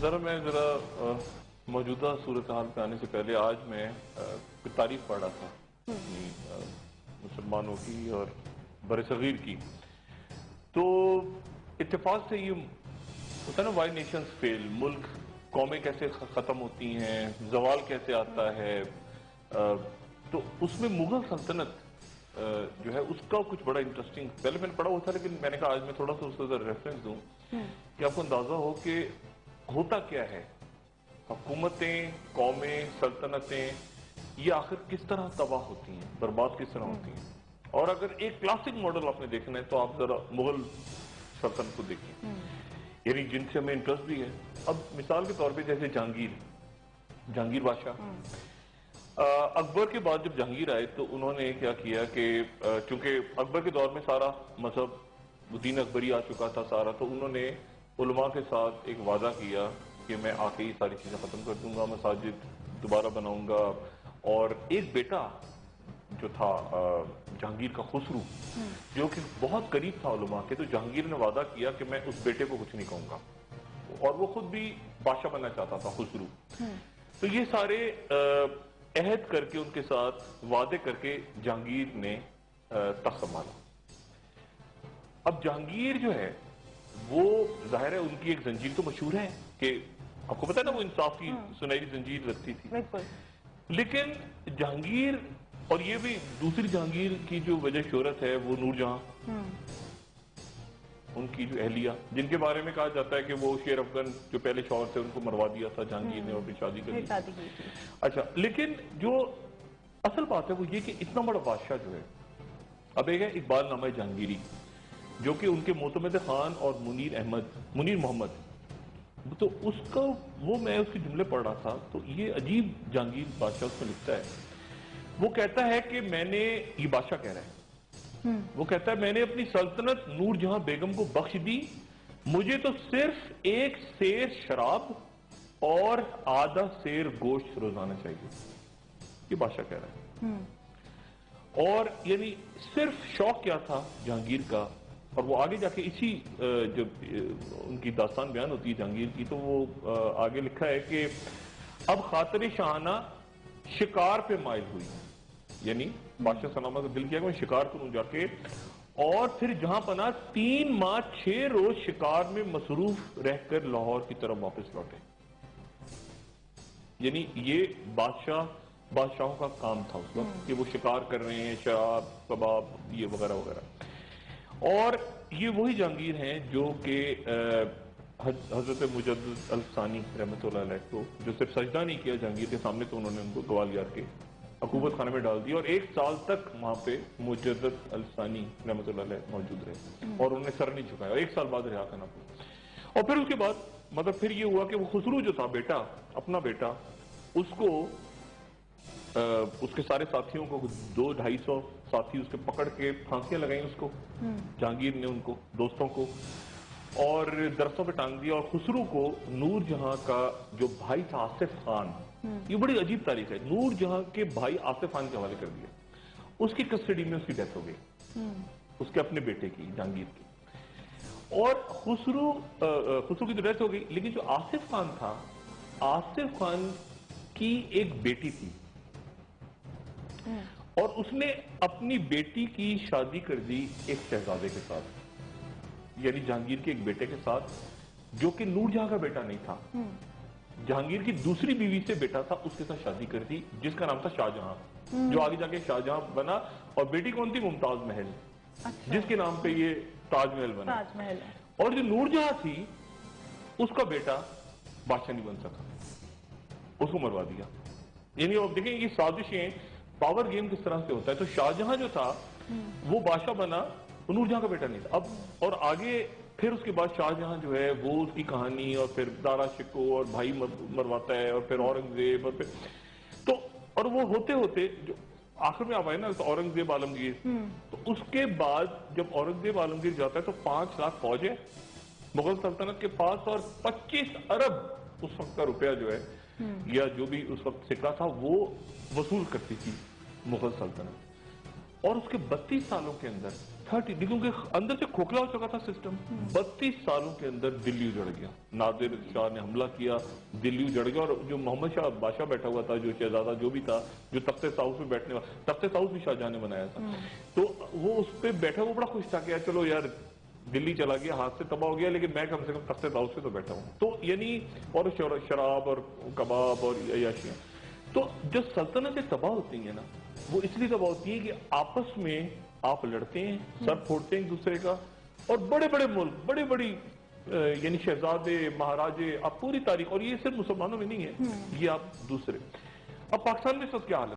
ذرا میں موجودہ صورتحال پہ آنے سے پہلے آج میں تاریخ پڑھ رہا تھا مسلمانوں کی اور برصغیر کی. تو اتفاق سے یہ ہوتا ہے نا وائی نیشنز فیل, ملک قومیں کیسے ختم ہوتی ہیں, زوال کیسے آتا ہے. تو اس میں مغل سلطنت جو ہے اس کا کچھ بڑا انٹرسٹنگ, پہلے میں نے پڑھا ہوا تھا لیکن میں نے کہا آج میں تھوڑا سا اس کا ریفرنس دوں کہ آپ کو اندازہ ہو کہ ہوتا کیا ہے. حکومتیں, قومیں, سلطنتیں یہ آخر کس طرح تباہ ہوتی ہیں, برباد کس طرح ہوتی ہیں. اور اگر ایک کلاسک ماڈل آپ نے دیکھنا ہے تو آپ ذرا مغل سلطنت کو دیکھیں, یعنی جن سے ہمیں انٹرسٹ بھی ہے. اب مثال کے طور پہ جیسے جہانگیر بادشاہ, اکبر کے بعد جب جہانگیر آئے تو انہوں نے کیا کیا کہ چونکہ اکبر کے دور میں سارا مذہب دین اکبری آ چکا تھا سارا, تو انہوں نے علماء کے ساتھ ایک وعدہ کیا کہ میں آ کے یہ ساری چیزیں ختم کر دوں گا, مساجد دوبارہ بناؤں گا. اور ایک بیٹا جو تھا جہانگیر کا, خسرو, جو کہ بہت قریب تھا علماء کے, تو جہانگیر نے وعدہ کیا کہ میں اس بیٹے کو کچھ نہیں کہوں گا, اور وہ خود بھی بادشاہ بننا چاہتا تھا خسرو. تو یہ سارے عہد کر کے ان کے ساتھ وعدے کر کے جہانگیر نے تخت سنبھالا. اب جہانگیر جو ہے وہ ظاہر ہے ان کی ایک زنجیر تو مشہور ہے کہ آپ کو پتا ہے نا وہ انصاف کی سنہری زنجیر رکھتی تھی. لیکن جہانگیر, اور یہ بھی دوسری جہانگیر کی جو وجہ شہرت ہے وہ نور جہاں, ان کی جو اہلیہ, جن کے بارے میں کہا جاتا ہے کہ وہ شیر افغان جو پہلے شوہر تھے ان کو مروا دیا تھا جہانگیر نے اور پھر شادی کر دی. اچھا, لیکن جو اصل بات ہے وہ یہ کہ اتنا بڑا بادشاہ جو ہے, اب ایک ہے اقبال نامہ جہانگیری جو کہ ان کے معتمد خان اور منیر محمد, تو اس کا وہ میں اس کے جملے پڑھ رہا تھا تو یہ عجیب جہانگیر بادشاہ اس میں لکھتا ہے. وہ کہتا ہے کہ میں نے, یہ بادشاہ کہہ رہا ہے, وہ کہتا ہے میں نے اپنی سلطنت نور جہاں بیگم کو بخش دی, مجھے تو صرف ایک سیر شراب اور آدھا سیر گوشت روزانہ چاہیے. یہ بادشاہ کہہ رہا ہے. اور یعنی صرف شوق کیا تھا جہانگیر کا, اور وہ آگے جا کے اسی جب ان کی داستان بیان ہوتی ہے جہانگیر کی تو وہ آگے لکھا ہے کہ اب خاطر شاہانہ شکار پہ مائل ہوئی, یعنی بادشاہ سلامہ کا دل کیا کہ میں شکار کروں جا کے, اور پھر جہاں پناہ 3 ماہ 6 روز شکار میں مصروف رہ کر لاہور کی طرف واپس لوٹے. یعنی یہ بادشاہوں کا کام تھا اس وقت کہ وہ شکار کر رہے ہیں, شراب, کباب, یہ وغیرہ وغیرہ. اور یہ وہی جہانگیر ہیں جو کہ حضرت مجدد الثانی رحمۃ اللہ علیہ کو جو صرف سجدہ نہیں کیا جہانگیر کے سامنے, تو انہوں نے ان کو گوالیار کے عقوبت خانے میں ڈال دیا, اور 1 سال تک وہاں پہ مجدد الثانی رحمۃ اللہ علیہ موجود رہے, اور انہوں نے سر نہیں جھکایا, اور 1 سال بعد رہا کرنا پڑا. اور پھر اس کے بعد مطلب پھر یہ ہوا کہ وہ خسرو جو تھا بیٹا, اپنا بیٹا, اس کو اس کے سارے ساتھیوں کو 200-250 ساتھی اس کے پکڑ کے پھانسیاں لگائیں اس کو, جہانگیر نے ان کو دوستوں کو, اور درختوں پہ ٹانگ دیا. اور خسرو کو نور جہاں کا جو بھائی تھا آصف خان, یہ بڑی عجیب تاریخ ہے, نور جہاں کے بھائی آصف خان کے حوالے کر دیا, اس کی کسٹڈی میں اس کی ڈیتھ ہو گئی, اس کے اپنے بیٹے کی, جہانگیر کی. اور خسرو کی تو ڈیتھ ہو گئی, لیکن جو آصف خان تھا, آصف خان کی ایک بیٹی تھی, اور اس نے اپنی بیٹی کی شادی کر دی ایک شہزادے کے ساتھ, یعنی جہانگیر کے ایک بیٹے کے ساتھ جو کہ نور جہاں کا بیٹا نہیں تھا. جہانگیر کی دوسری بیوی سے بیٹا تھا, اس کے ساتھ شادی کر دی جس کا نام تھا شاہ جہاں, جو آگے جا کے شاہ جہاں بنا. اور بیٹی کون تھی؟ ممتاز محل, جس کے نام پہ یہ تاج محل بنا. اور جو نور جہاں تھی اس کا بیٹا بادشاہ نہیں بن سکا, اس کو مروا دیا. یعنی آپ دیکھیں یہ سازشیں, پاور گیم کس طرح سے ہوتا ہے. تو شاہ جہاں جو تھا وہ بادشاہ بنا, نور جہاں کا بیٹا نہیں تھا. اب اور آگے پھر اس کے بعد شاہ جہاں جو ہے وہ اس کی کہانی, اور پھر دارا شکو اور بھائی مرواتا ہے, اور پھر اورنگزیب, اور پھر تو اور وہ ہوتے ہوتے جو آخر میں آپ آئے نا اورنگزیب عالمگیر, تو اس کے بعد جب اورنگزیب عالمگیر جاتا ہے تو 5 لاکھ فوج ہے مغل سلطنت کے پاس, اور 25 ارب اس وقت کا روپیہ جو ہے یا جو بھی اس وقت سکہ تھا وہ وصول کرتی تھی مغل سلطنت. اور اس کے 32 سالوں کے اندر 30 کیونکہ اندر سے کھوکھلا ہو چکا تھا سسٹم. 32 سالوں کے اندر دلی اجڑ گیا. نادر شاہ نے حملہ کیا, دلی اجڑ گیا, اور جو محمد شاہ بادشاہ بیٹھا ہوا تھا, جو شہزادہ جو بھی تھا, جو تخت طاؤس میں بیٹھنے والا, تخت طاؤس بھی شاہ جہاں نے بنایا تھا, تو وہ اس پہ بیٹھا, وہ بڑا خوش تھا کہ یار چلو یار دلی چلا گیا, ہاتھ سے تباہ ہو گیا, لیکن میں کم سے کم تخت طاؤس پہ تو بیٹھا ہوں. تو یعنی اور شراب اور کباب اور عیاشیاں. تو جو سلطنتیں تباہ ہوتی ہیں نا, وہ اس لیے تباہ ہوتی ہیں کہ آپس میں آپ لڑتے ہیں, سر پھوڑتے ہیں ایک دوسرے کا, اور بڑے بڑے ملک, بڑی بڑی یعنی شہزادے, مہاراجے, آپ پوری تاریخ, اور یہ صرف مسلمانوں میں نہیں ہے, یہ آپ دوسرے. اب پاکستان میں اس وقت کیا حال ہے؟